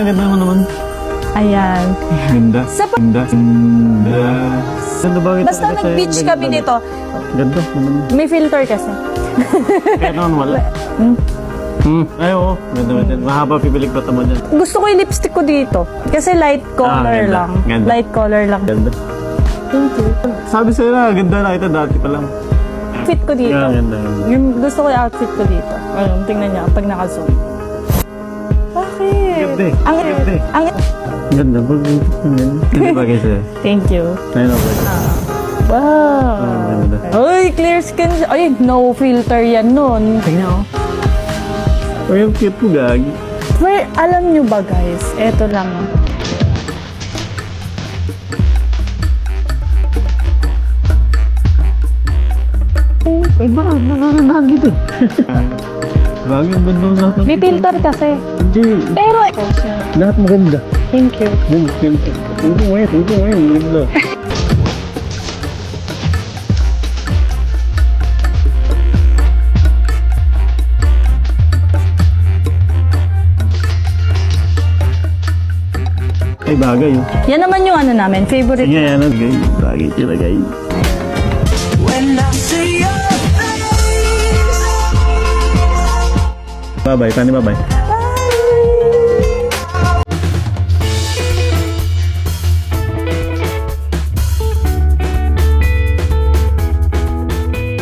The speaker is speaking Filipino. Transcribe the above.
Ang ganda mo naman. Ayan. Ganda. Ganda. Ganda. Ganda ba? Basta nag-beach kami nito. Ganda. May filter kasi. Kaya naman wala. Ay, oo. Ganda. Mahaba pipilig pa mo dyan. Gusto ko yung lipstick ko dito. Kasi light color ganda. lang. Ganda. Light color lang. Ganda. Thank you. Sabi sa'yo na, ganda na kita dati pa lang. Outfit ko dito. Ganda. Yung gusto ko yung outfit ko dito. Ayun, tingnan niya pag naka-zoom. Bakit? Ganda eh. Ang Ganda eh. ang Ganda. Ganda ba kasi? Thank you. Ayun ako. Wow. Ganda. Uy, clear skin siya. Ay, no filter yan nun. Tingnan mo. Ay, ang cute mo, gagi. Pero alam nyo ba guys, eto lang. Ay, ba? Nanganganan dito. Bagay ang ganda lahat. May filter kasi. Hindi. Pero, Lahat maganda. thank you. Tunggu ngayon. Ganda. Ay, bagay oh. Yan naman yung ano namin, favorite. Sige, yan. Bagay sila, guys. Bye-bye. Paano bye-bye?